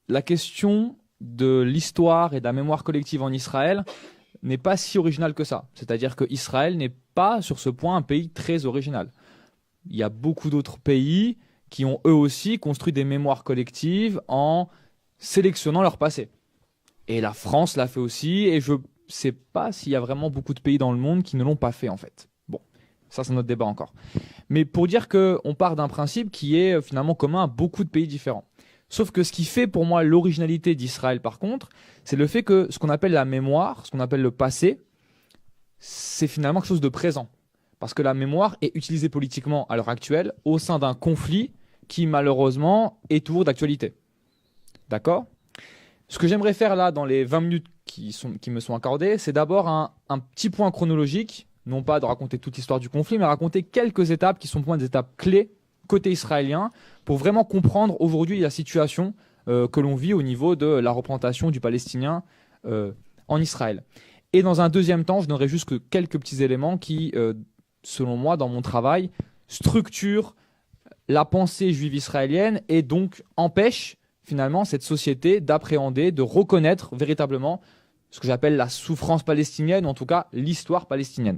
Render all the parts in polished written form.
la question de l'histoire et de la mémoire collective en Israël n'est pas si originale que ça. C'est-à-dire que Israël n'est pas, sur ce point, un pays très original. Il y a beaucoup d'autres pays qui ont eux aussi construit des mémoires collectives en sélectionnant leur passé. Et la France l'a fait aussi, et je ne sais pas s'il y a vraiment beaucoup de pays dans le monde qui ne l'ont pas fait en fait. Bon, ça c'est notre débat encore. Mais pour dire qu'on part d'un principe qui est finalement commun à beaucoup de pays différents. Sauf que ce qui fait pour moi l'originalité d'Israël par contre, c'est le fait que ce qu'on appelle la mémoire, ce qu'on appelle le passé, c'est finalement quelque chose de présent. Parce que la mémoire est utilisée politiquement à l'heure actuelle au sein d'un conflit qui malheureusement est toujours d'actualité. D'accord ? Ce que j'aimerais faire là dans les 20 minutes qui me sont accordées, c'est d'abord un petit point chronologique, non pas de raconter toute l'histoire du conflit, mais raconter quelques étapes qui sont pour moi des étapes clés côté israélien pour vraiment comprendre aujourd'hui la situation que l'on vit au niveau de la représentation du Palestinien en Israël. Et dans un deuxième temps, je donnerai juste que quelques petits éléments qui, selon moi, dans mon travail, structurent la pensée juive israélienne et donc empêchent finalement cette société d'appréhender, de reconnaître véritablement ce que j'appelle la souffrance palestinienne, ou en tout cas l'histoire palestinienne.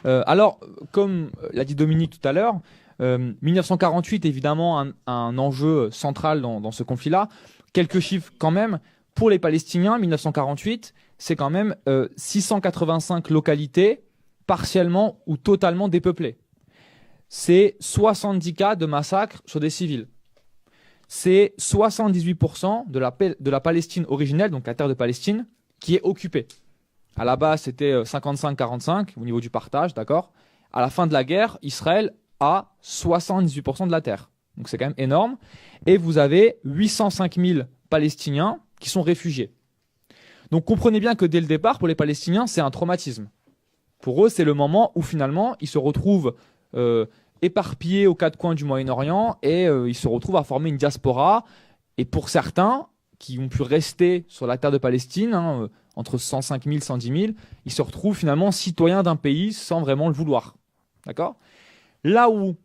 Alors, comme l'a dit Dominique tout à l'heure, 1948 évidemment un enjeu central dans ce conflit-là. Quelques chiffres quand même. Pour les Palestiniens, 1948, c'est quand même 685 localités partiellement ou totalement dépeuplées. C'est 70 cas de massacres sur des civils. C'est 78% de la Palestine originelle, donc la terre de Palestine, qui est occupée. À la base, c'était 55-45 au niveau du partage, d'accord ? À la fin de la guerre, Israël a 78% de la terre. Donc c'est quand même énorme. Et vous avez 805 000 Palestiniens qui sont réfugiés. Donc comprenez bien que dès le départ, pour les Palestiniens, c'est un traumatisme. Pour eux, c'est le moment où finalement, ils se retrouvent éparpillés aux quatre coins du Moyen-Orient et ils se retrouvent à former une diaspora. Et pour certains qui ont pu rester sur la terre de Palestine, entre 105 000 et 110 000, ils se retrouvent finalement citoyens d'un pays sans vraiment le vouloir. D'accord ? Là où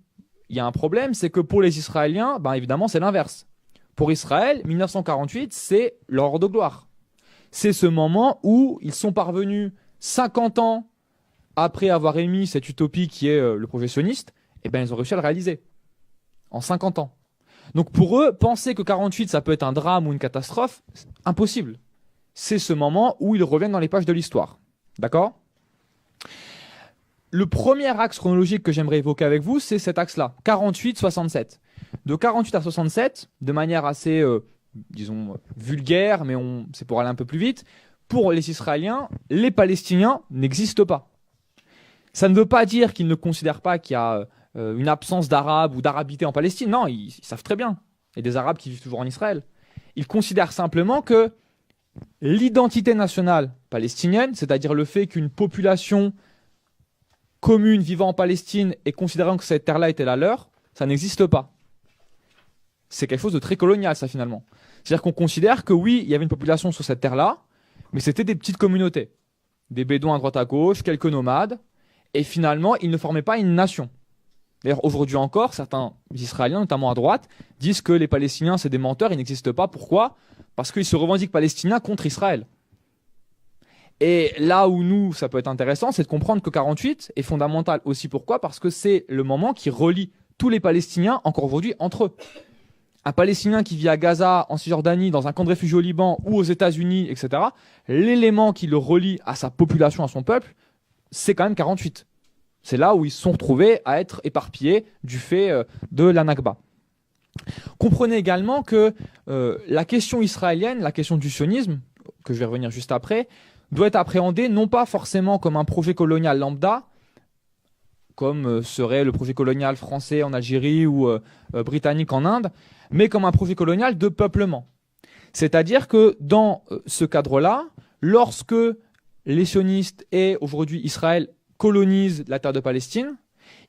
il y a un problème, c'est que pour les Israéliens, ben évidemment, c'est l'inverse. Pour Israël, 1948, c'est leur heure de gloire. C'est ce moment où ils sont parvenus 50 ans après avoir émis cette utopie qui est le projet sioniste, et ben ils ont réussi à le réaliser en 50 ans. Donc pour eux, penser que 48 ça peut être un drame ou une catastrophe, c'est impossible. C'est ce moment où ils reviennent dans les pages de l'histoire. D'accord ? Le premier axe chronologique que j'aimerais évoquer avec vous, c'est cet axe-là, 48-67. De 48 à 67, de manière assez, disons, vulgaire, mais c'est pour aller un peu plus vite, pour les Israéliens, les Palestiniens n'existent pas. Ça ne veut pas dire qu'ils ne considèrent pas qu'il y a une absence d'Arabes ou d'Arabité en Palestine. Non, ils savent très bien. Il y a des Arabes qui vivent toujours en Israël. Ils considèrent simplement que l'identité nationale palestinienne, c'est-à-dire le fait qu'une population commune vivant en Palestine et considérant que cette terre-là était la leur, ça n'existe pas. C'est quelque chose de très colonial, ça, finalement. C'est-à-dire qu'on considère que oui, il y avait une population sur cette terre-là, mais c'était des petites communautés. Des bédouins à droite à gauche, quelques nomades, et finalement, ils ne formaient pas une nation. D'ailleurs, aujourd'hui encore, certains Israéliens, notamment à droite, disent que les Palestiniens, c'est des menteurs, ils n'existent pas. Pourquoi ? Parce qu'ils se revendiquent palestiniens contre Israël. Et là où nous, ça peut être intéressant, c'est de comprendre que 48 est fondamental aussi. Pourquoi ? Parce que c'est le moment qui relie tous les Palestiniens, encore aujourd'hui, entre eux. Un Palestinien qui vit à Gaza, en Cisjordanie, dans un camp de réfugiés au Liban ou aux États-Unis, etc., l'élément qui le relie à sa population, à son peuple, c'est quand même 48. C'est là où ils se sont retrouvés à être éparpillés du fait de la Nakba. Comprenez également que la question israélienne, la question du sionisme, que je vais revenir juste après, doit être appréhendée non pas forcément comme un projet colonial lambda, comme serait le projet colonial français en Algérie ou britannique en Inde, mais comme un projet colonial de peuplement. C'est-à-dire que dans ce cadre-là, lorsque les sionistes et aujourd'hui Israël colonisent la terre de Palestine,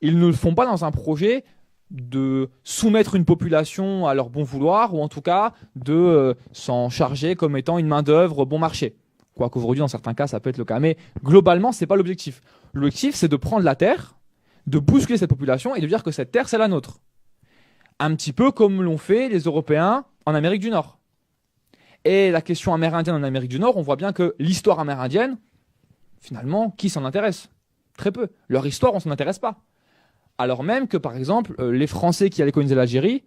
ils ne le font pas dans un projet de soumettre une population à leur bon vouloir ou en tout cas de s'en charger comme étant une main-d'œuvre bon marché. Quoique aujourd'hui, dans certains cas, ça peut être le cas. Mais globalement, ce n'est pas l'objectif. L'objectif, c'est de prendre la terre, de bousculer cette population et de dire que cette terre, c'est la nôtre. Un petit peu comme l'ont fait les Européens en Amérique du Nord. Et la question amérindienne en Amérique du Nord, on voit bien que l'histoire amérindienne, finalement, qui s'en intéresse? Très peu. Leur histoire, on ne s'en intéresse pas. Alors même que, par exemple, les Français qui allaient coloniser l'Algérie,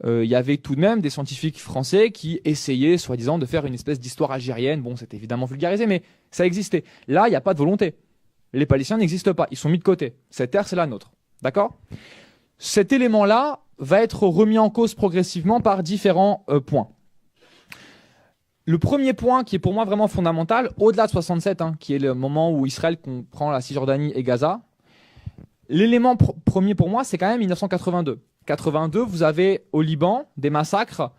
il y avait tout de même des scientifiques français qui essayaient, soi-disant, de faire une espèce d'histoire algérienne. Bon, c'était évidemment vulgarisé, mais ça existait. Là, il n'y a pas de volonté. Les Palestiniens n'existent pas. Ils sont mis de côté. Cette terre, c'est la nôtre. D'accord? Cet élément-là va être remis en cause progressivement par différents points. Le premier point qui est pour moi vraiment fondamental, au-delà de 67, qui est le moment où Israël comprend la Cisjordanie et Gaza, l'élément premier pour moi, c'est quand même 1982. 82, vous avez au Liban des massacres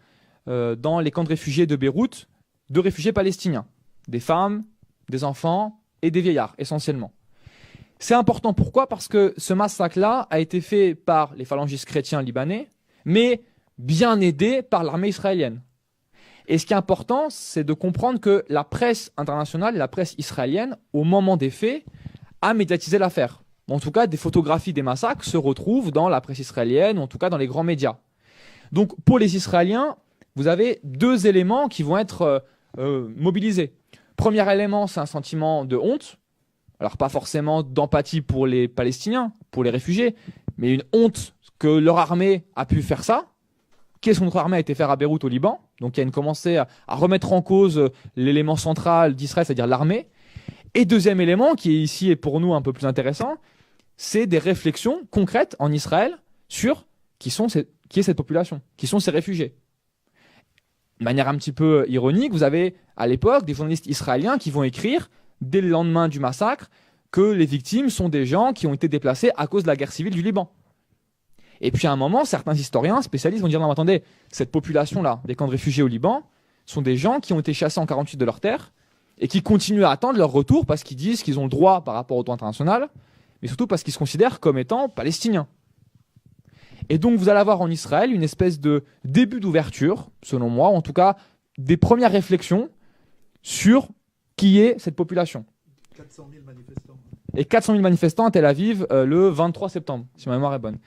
dans les camps de réfugiés de Beyrouth, de réfugiés palestiniens, des femmes, des enfants et des vieillards essentiellement. C'est important, pourquoi? Parce que ce massacre-là a été fait par les phalangistes chrétiens libanais, mais bien aidés par l'armée israélienne. Et ce qui est important, c'est de comprendre que la presse internationale et la presse israélienne, au moment des faits, a médiatisé l'affaire. En tout cas, des photographies des massacres se retrouvent dans la presse israélienne, ou en tout cas dans les grands médias. Donc pour les Israéliens, vous avez deux éléments qui vont être mobilisés. Premier élément, c'est un sentiment de honte. Alors pas forcément d'empathie pour les Palestiniens, pour les réfugiés, mais une honte que leur armée a pu faire ça. Qu'est-ce que notre armée a été faire à Beyrouth au Liban? Donc il y a une commencé à remettre en cause l'élément central d'Israël, c'est-à-dire l'armée. Et deuxième élément, qui est ici et pour nous un peu plus intéressant, c'est des réflexions concrètes en Israël sur qui est cette population, qui sont ces réfugiés. De manière un petit peu ironique, vous avez à l'époque des journalistes israéliens qui vont écrire, dès le lendemain du massacre, que les victimes sont des gens qui ont été déplacés à cause de la guerre civile du Liban. Et puis à un moment, certains historiens, spécialistes vont dire, non, attendez, cette population-là, des camps de réfugiés au Liban, sont des gens qui ont été chassés en 48 de leur terre et qui continuent à attendre leur retour parce qu'ils disent qu'ils ont le droit par rapport au droit international, mais surtout parce qu'ils se considèrent comme étant palestiniens. Et donc vous allez avoir en Israël une espèce de début d'ouverture, selon moi, en tout cas des premières réflexions sur qui est cette population. 400 000 manifestants. Et 400 000 manifestants à Tel Aviv le 23 septembre, si ma mémoire est bonne.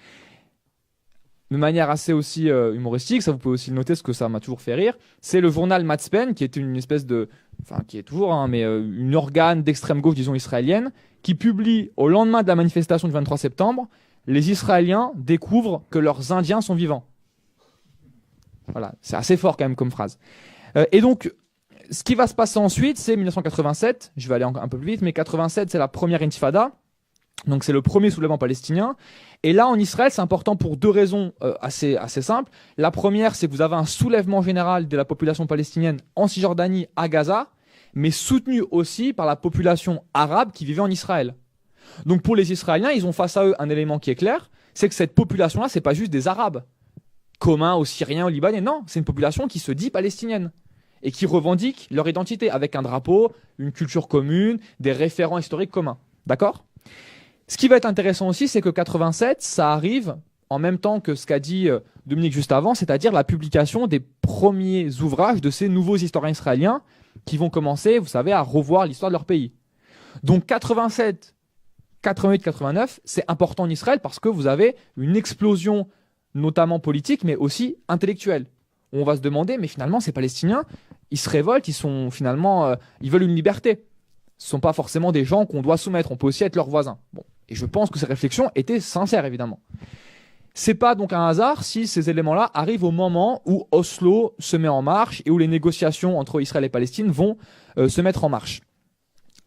De manière assez aussi humoristique, ça vous pouvez aussi le noter, ce que ça m'a toujours fait rire, c'est le journal Matzpen, qui est une espèce de, enfin qui est toujours, une organe d'extrême gauche, disons israélienne, qui publie au lendemain de la manifestation du 23 septembre, les Israéliens découvrent que leurs Indiens sont vivants. Voilà, c'est assez fort quand même comme phrase. Et donc, ce qui va se passer ensuite, c'est 1987, je vais aller un peu plus vite, mais 87, c'est la première intifada, donc c'est le premier soulèvement palestinien. Et là, en Israël, c'est important pour deux raisons assez simples. La première, c'est que vous avez un soulèvement général de la population palestinienne en Cisjordanie, à Gaza, mais soutenu aussi par la population arabe qui vivait en Israël. Donc pour les Israéliens, ils ont face à eux un élément qui est clair, c'est que cette population-là, c'est pas juste des Arabes, communs aux Syriens, aux Libanais, non, c'est une population qui se dit palestinienne et qui revendique leur identité avec un drapeau, une culture commune, des référents historiques communs. D'accord ? Ce qui va être intéressant aussi, c'est que 87, ça arrive en même temps que ce qu'a dit Dominique juste avant, c'est-à-dire la publication des premiers ouvrages de ces nouveaux historiens israéliens qui vont commencer, vous savez, à revoir l'histoire de leur pays. Donc 87, 88, 89, c'est important en Israël parce que vous avez une explosion notamment politique, mais aussi intellectuelle. On va se demander, mais finalement, ces Palestiniens, ils se révoltent, ils sont finalement, ils veulent une liberté. Ce ne sont pas forcément des gens qu'on doit soumettre, on peut aussi être leurs voisins. Bon. Et je pense que ces réflexions étaient sincères, évidemment. C'est pas donc un hasard si ces éléments-là arrivent au moment où Oslo se met en marche et où les négociations entre Israël et Palestine vont se mettre en marche.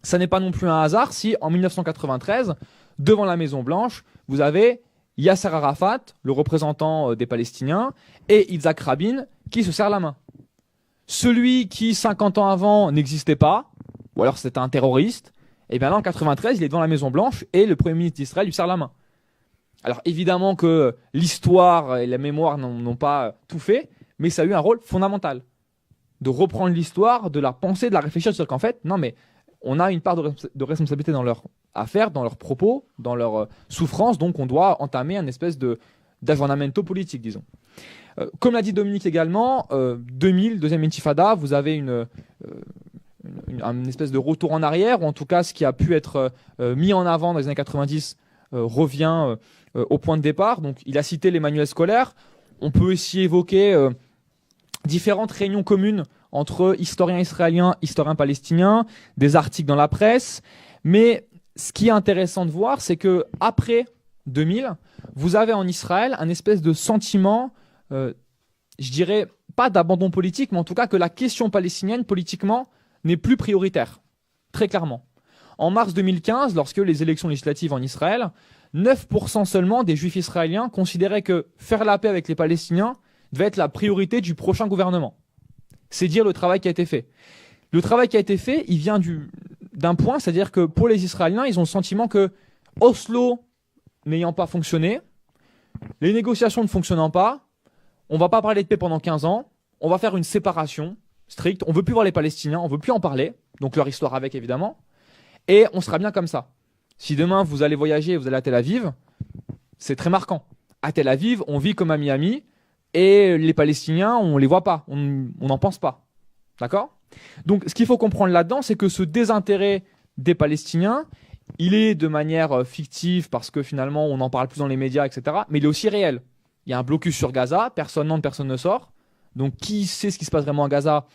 Ça n'est pas non plus un hasard si, en 1993, devant la Maison-Blanche, vous avez Yasser Arafat, le représentant des Palestiniens, et Yitzhak Rabin, qui se serrent la main. Celui qui, 50 ans avant, n'existait pas, ou alors c'était un terroriste, et bien là, en 93, il est devant la Maison-Blanche et le Premier ministre d'Israël lui serre la main. Alors évidemment que l'histoire et la mémoire n'ont pas tout fait, mais ça a eu un rôle fondamental de reprendre l'histoire, de la penser, de la réfléchir sur qu'en fait, non mais on a une part de responsabilité dans leur affaire, dans leurs propos, dans leur souffrance, donc on doit entamer un espèce d'aggiornamento politique, disons. Comme l'a dit Dominique également, 2000, deuxième intifada, vous avez une espèce de retour en arrière, ou en tout cas ce qui a pu être mis en avant dans les années 90 revient au point de départ. Donc il a cité les manuels scolaires. On peut aussi évoquer différentes réunions communes entre historiens israéliens, historiens palestiniens, des articles dans la presse. Mais ce qui est intéressant de voir, c'est que après 2000, vous avez en Israël un espèce de sentiment, je dirais pas d'abandon politique, mais en tout cas que la question palestinienne politiquement n'est plus prioritaire, très clairement. En mars 2015, lorsque les élections législatives en Israël, 9% seulement des juifs israéliens considéraient que faire la paix avec les Palestiniens devait être la priorité du prochain gouvernement. C'est dire le travail qui a été fait. Le travail qui a été fait, il vient d'un point, c'est-à-dire que pour les Israéliens, ils ont le sentiment que Oslo n'ayant pas fonctionné, les négociations ne fonctionnant pas, on ne va pas parler de paix pendant 15 ans, on va faire une séparation stricte, on ne veut plus voir les Palestiniens, on ne veut plus en parler, donc leur histoire avec évidemment, et on sera bien comme ça. Si demain vous allez voyager et vous allez à Tel Aviv, c'est très marquant. À Tel Aviv, on vit comme à Miami, et les Palestiniens, on ne les voit pas, on n'en pense pas. D'accord ? Donc ce qu'il faut comprendre là-dedans, c'est que ce désintérêt des Palestiniens, il est de manière fictive parce que finalement on en parle plus dans les médias, etc. Mais il est aussi réel. Il y a un blocus sur Gaza, personne n'entre, personne ne sort. Donc qui sait ce qui se passe vraiment à Gaza ?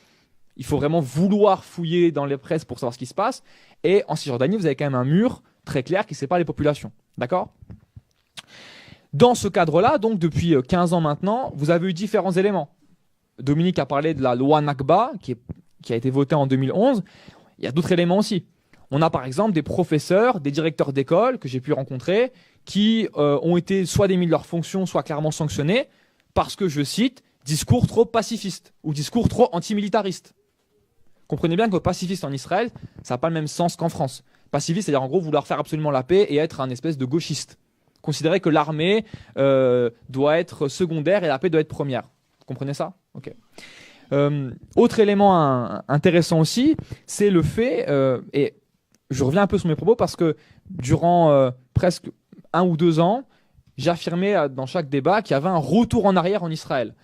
Il faut vraiment vouloir fouiller dans les presses pour savoir ce qui se passe. Et en Cisjordanie, vous avez quand même un mur très clair qui sépare les populations. D'accord ? Dans ce cadre-là, donc depuis 15 ans maintenant, vous avez eu différents éléments. Dominique a parlé de la loi Nakba qui a été votée en 2011. Il y a d'autres éléments aussi. On a par exemple des professeurs, des directeurs d'école que j'ai pu rencontrer qui ont été soit démis de leurs fonctions, soit clairement sanctionnés parce que, je cite, discours trop pacifiste ou discours trop antimilitariste. Comprenez bien que pacifiste en Israël, ça n'a pas le même sens qu'en France. Pacifiste, c'est-à-dire en gros vouloir faire absolument la paix et être un espèce de gauchiste. Considérer que l'armée doit être secondaire et la paix doit être première. Vous comprenez ça ? Ok. Autre élément intéressant aussi, c'est le fait, et je reviens un peu sur mes propos parce que durant presque 1 ou 2 ans, j'affirmais dans chaque débat qu'il y avait un retour en arrière en Israël.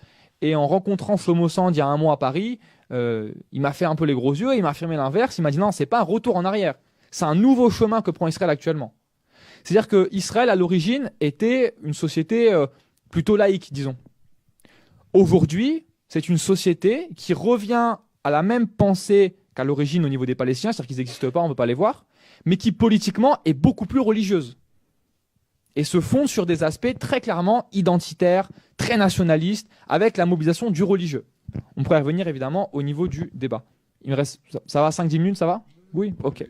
Et en rencontrant Shlomo Sand il y a 1 mois à Paris, il m'a fait un peu les gros yeux et il m'a affirmé l'inverse. Il m'a dit non, c'est pas un retour en arrière, c'est un nouveau chemin que prend Israël actuellement. C'est-à-dire que Israël à l'origine était une société plutôt laïque, disons. Aujourd'hui, c'est une société qui revient à la même pensée qu'à l'origine au niveau des Palestiniens, c'est-à-dire qu'ils n'existent pas, on ne peut pas les voir, mais qui politiquement est beaucoup plus religieuse. Et se fonde sur des aspects très clairement identitaires, très nationalistes, avec la mobilisation du religieux. On pourrait revenir évidemment au niveau du débat. Il me reste, ça va, 5-10 minutes, ça va ? Oui ? Ok.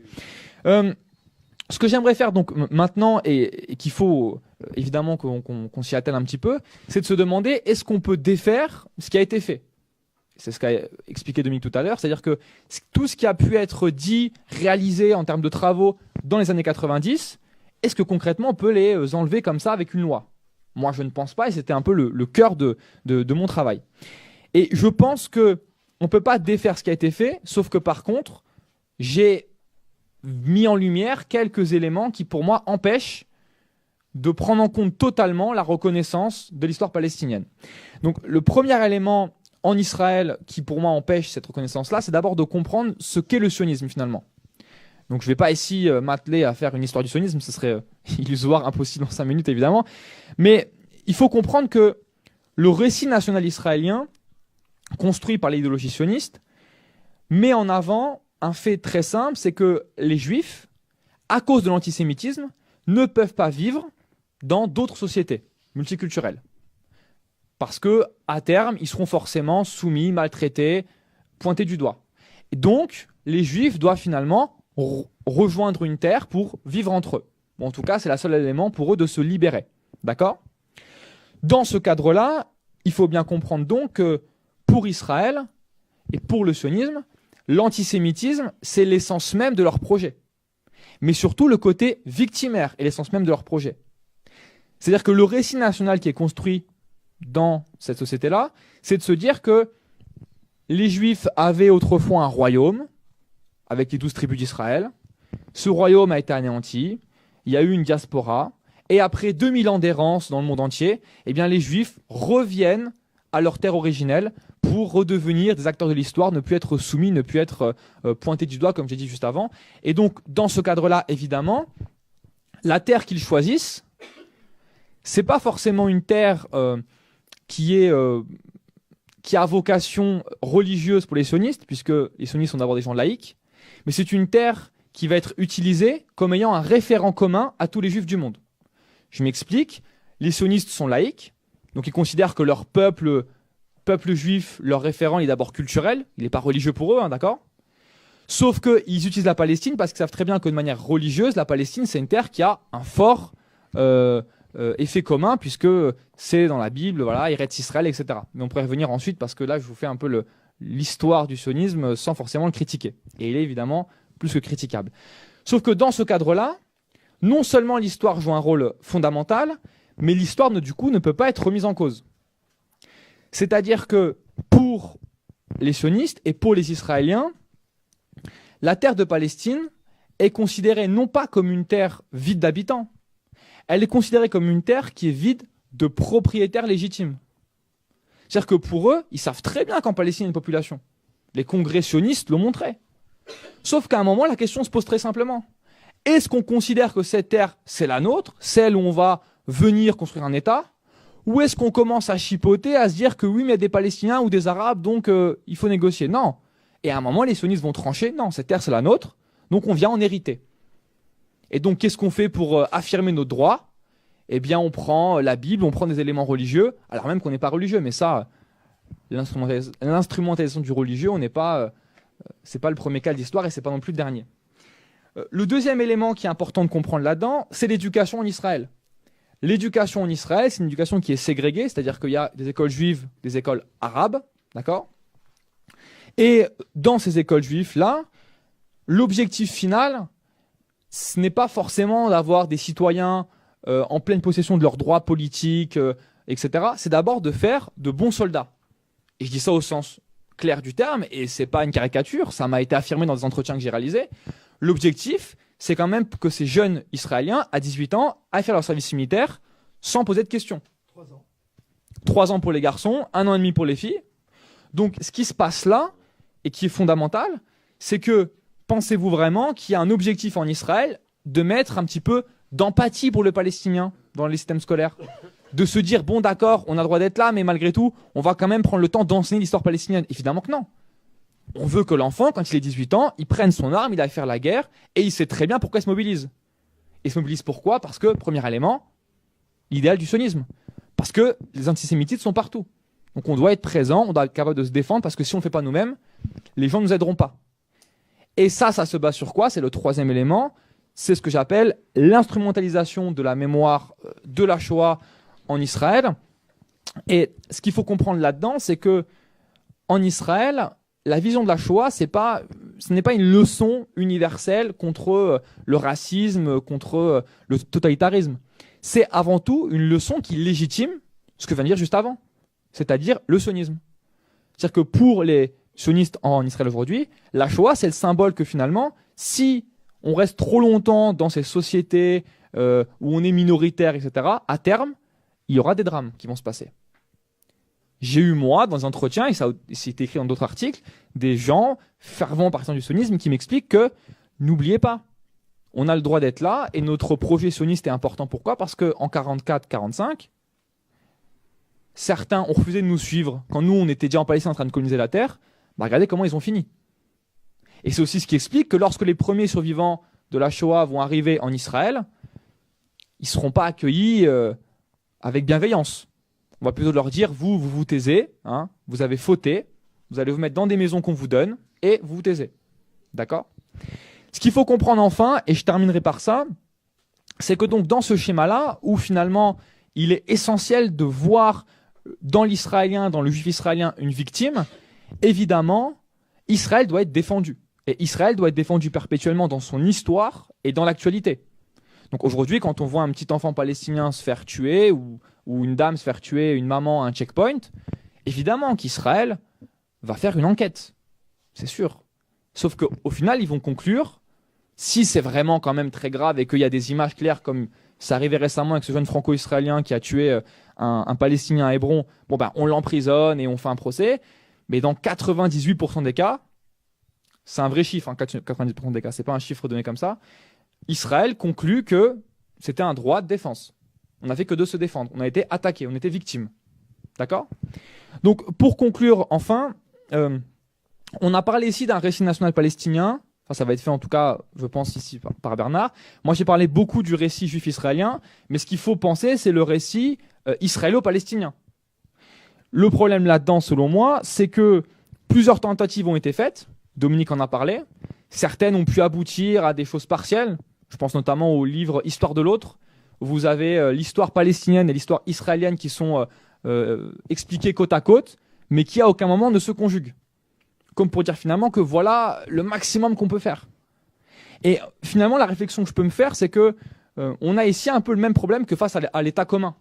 Ce que j'aimerais faire donc maintenant, et qu'il faut évidemment qu'on s'y attelle un petit peu, c'est de se demander est-ce qu'on peut défaire ce qui a été fait ? C'est ce qu'a expliqué Dominique tout à l'heure, c'est-à-dire que tout ce qui a pu être dit, réalisé en termes de travaux dans les années 90, est-ce que concrètement on peut les enlever comme ça avec une loi ? Moi je ne pense pas, et c'était un peu le cœur de mon travail. Et je pense qu'on ne peut pas défaire ce qui a été fait, sauf que par contre, j'ai mis en lumière quelques éléments qui pour moi empêchent de prendre en compte totalement la reconnaissance de l'histoire palestinienne. Donc le premier élément en Israël qui pour moi empêche cette reconnaissance-là, c'est d'abord de comprendre ce qu'est le sionisme finalement. Donc je ne vais pas ici m'atteler à faire une histoire du sionisme, ce serait illusoire, impossible en 5 minutes évidemment, mais il faut comprendre que le récit national israélien, construit par l'idéologie sioniste, met en avant un fait très simple, c'est que les Juifs, à cause de l'antisémitisme, ne peuvent pas vivre dans d'autres sociétés multiculturelles. Parce que, à terme, ils seront forcément soumis, maltraités, pointés du doigt. Et donc, les Juifs doivent finalement rejoindre une terre pour vivre entre eux. Bon, en tout cas, c'est le seul élément pour eux de se libérer. D'accord ? Dans ce cadre-là, il faut bien comprendre donc que pour Israël et pour le sionisme, l'antisémitisme, c'est l'essence même de leur projet. Mais surtout le côté victimaire est l'essence même de leur projet. C'est-à-dire que le récit national qui est construit dans cette société-là, c'est de se dire que les Juifs avaient autrefois un royaume, avec les 12 tribus d'Israël. Ce royaume a été anéanti, il y a eu une diaspora, et après 2000 ans d'errance dans le monde entier, eh bien les Juifs reviennent à leur terre originelle pour redevenir des acteurs de l'histoire, ne plus être soumis, ne plus être pointés du doigt, comme j'ai dit juste avant. Et donc, dans ce cadre-là, évidemment, la terre qu'ils choisissent, c'est pas forcément une terre qui est qui a vocation religieuse pour les sionistes, puisque les sionistes sont d'abord des gens laïcs, mais c'est une terre qui va être utilisée comme ayant un référent commun à tous les juifs du monde. Je m'explique, les sionistes sont laïcs, donc ils considèrent que leur peuple juif, leur référent, il est d'abord culturel, il n'est pas religieux pour eux, hein, d'accord ? Sauf qu'ils utilisent la Palestine parce qu'ils savent très bien que de manière religieuse, la Palestine, c'est une terre qui a un fort effet commun, puisque c'est dans la Bible, voilà, Eretz Israël, etc. Mais on pourrait revenir ensuite, parce que là, je vous fais un peu l'histoire du sionisme sans forcément le critiquer. Et il est évidemment plus que critiquable. Sauf que dans ce cadre-là, non seulement l'histoire joue un rôle fondamental, mais l'histoire, du coup, ne peut pas être remise en cause. C'est-à-dire que pour les sionistes et pour les Israéliens, la terre de Palestine est considérée non pas comme une terre vide d'habitants, elle est considérée comme une terre qui est vide de propriétaires légitimes. C'est-à-dire que pour eux, ils savent très bien qu'en Palestine, il y a une population. Les congrès sionistes l'ont montré. Sauf qu'à un moment, la question se pose très simplement. Est-ce qu'on considère que cette terre, c'est la nôtre, celle où on va venir construire un État, ou est-ce qu'on commence à chipoter, à se dire que oui, mais il y a des Palestiniens ou des Arabes, donc il faut négocier? Non. Et à un moment, les sionistes vont trancher, non, cette terre, c'est la nôtre, donc on vient en hériter. Et donc, qu'est-ce qu'on fait pour affirmer nos droits? Eh bien, on prend la Bible, on prend des éléments religieux, alors même qu'on n'est pas religieux, mais ça, l'instrumentalisation du religieux, c'est pas le premier cas de l'histoire et c'est pas non plus le dernier. Le deuxième élément qui est important de comprendre là-dedans, c'est l'éducation en Israël. L'éducation en Israël, c'est une éducation qui est ségrégée, c'est-à-dire qu'il y a des écoles juives, des écoles arabes, d'accord? Et dans ces écoles juives-là, l'objectif final, ce n'est pas forcément d'avoir des citoyens en pleine possession de leurs droits politiques, etc. C'est d'abord de faire de bons soldats. Et je dis ça au sens clair du terme, et c'est pas une caricature, ça m'a été affirmé dans des entretiens que j'ai réalisés. L'objectif, c'est quand même que ces jeunes Israéliens, à 18 ans, aillent faire leur service militaire sans poser de questions. 3 ans. 3 ans pour les garçons, 1 an et demi pour les filles. Donc ce qui se passe là, et qui est fondamental, c'est que pensez-vous vraiment qu'il y a un objectif en Israël de mettre un petit peu d'empathie pour le Palestinien dans les systèmes scolaires? De se dire, bon d'accord, on a le droit d'être là, mais malgré tout, on va quand même prendre le temps d'enseigner l'histoire palestinienne. Évidemment que non. On veut que l'enfant, quand il est 18 ans, il prenne son arme, il aille faire la guerre, et il sait très bien pourquoi il se mobilise. Il se mobilise pourquoi? Parce que, premier élément, l'idéal du sionisme. Parce que les antisémitismes sont partout. Donc on doit être présent, on doit être capable de se défendre, parce que si on ne le fait pas nous-mêmes, les gens ne nous aideront pas. Et ça se base sur quoi? C'est le troisième élément. C'est ce que j'appelle l'instrumentalisation de la mémoire de la Shoah en Israël. Et ce qu'il faut comprendre là-dedans, c'est que en Israël, la vision de la Shoah, ce n'est pas une leçon universelle contre le racisme, contre le totalitarisme. C'est avant tout une leçon qui légitime ce que vient de dire juste avant, c'est-à-dire le sionisme. C'est-à-dire que pour les sionistes en Israël aujourd'hui, la Shoah, c'est le symbole que finalement, si on reste trop longtemps dans ces sociétés où on est minoritaire, etc., à terme, il y aura des drames qui vont se passer. J'ai eu, moi, dans un entretien, et ça c'est écrit dans d'autres articles, des gens fervents partisans du sionisme qui m'expliquent que, n'oubliez pas, on a le droit d'être là, et notre projet sioniste est important. Pourquoi? Parce qu'en 44-45, certains ont refusé de nous suivre. Quand nous, on était déjà en Palestine en train de coloniser la terre, regardez comment ils ont fini. Et c'est aussi ce qui explique que lorsque les premiers survivants de la Shoah vont arriver en Israël, ils ne seront pas accueillis avec bienveillance. On va plutôt leur dire, vous taisez, hein, vous avez fauté, vous allez vous mettre dans des maisons qu'on vous donne, et vous vous taisez. D'accord? Ce qu'il faut comprendre enfin, et je terminerai par ça, c'est que donc dans ce schéma-là, où finalement il est essentiel de voir dans l'Israélien, dans le juif israélien, une victime, évidemment, Israël doit être défendu. Et Israël doit être défendu perpétuellement dans son histoire et dans l'actualité. Donc aujourd'hui, quand on voit un petit enfant palestinien se faire tuer, ou une dame se faire tuer, une maman à un checkpoint, évidemment qu'Israël va faire une enquête. C'est sûr. Sauf qu'au final, ils vont conclure, si c'est vraiment quand même très grave et qu'il y a des images claires, comme ça arrivait récemment avec ce jeune franco-israélien qui a tué un Palestinien à Hébron, on l'emprisonne et on fait un procès. Mais dans 98% des cas, c'est un vrai chiffre, 90% des cas, c'est pas un chiffre donné comme ça, Israël conclut que c'était un droit de défense. On n'a fait que de se défendre. On a été attaqué, on était victime. D'accord ? Donc, pour conclure, enfin, on a parlé ici d'un récit national palestinien. Enfin, ça va être fait en tout cas, je pense, ici par Bernard. Moi, j'ai parlé beaucoup du récit juif israélien, mais ce qu'il faut penser, c'est le récit israélo-palestinien. Le problème là-dedans, selon moi, c'est que plusieurs tentatives ont été faites. Dominique en a parlé. Certaines ont pu aboutir à des choses partielles. Je pense notamment au livre Histoire de l'autre. Vous avez l'histoire palestinienne et l'histoire israélienne qui sont expliquées côte à côte, mais qui à aucun moment ne se conjuguent. Comme pour dire finalement que voilà le maximum qu'on peut faire. Et finalement, la réflexion que je peux me faire, c'est que on a ici un peu le même problème que face à l'État commun.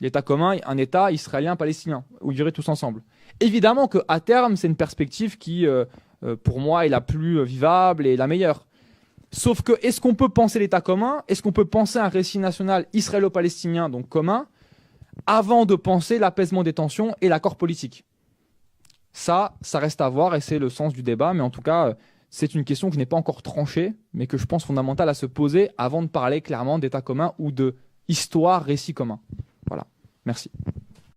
L'État commun, un État israélien-palestinien, où ils vivraient tous ensemble. Évidemment qu'à terme, c'est une perspective qui, pour moi, est la plus vivable et la meilleure. Sauf que, est-ce qu'on peut penser l'État commun ? Est-ce qu'on peut penser un récit national israélo-palestinien, donc commun, avant de penser l'apaisement des tensions et l'accord politique ? Ça reste à voir et c'est le sens du débat. Mais en tout cas, c'est une question qui n'est pas encore tranchée, mais que je pense fondamentale à se poser avant de parler clairement d'État commun ou de histoire, récit commun. Voilà, merci.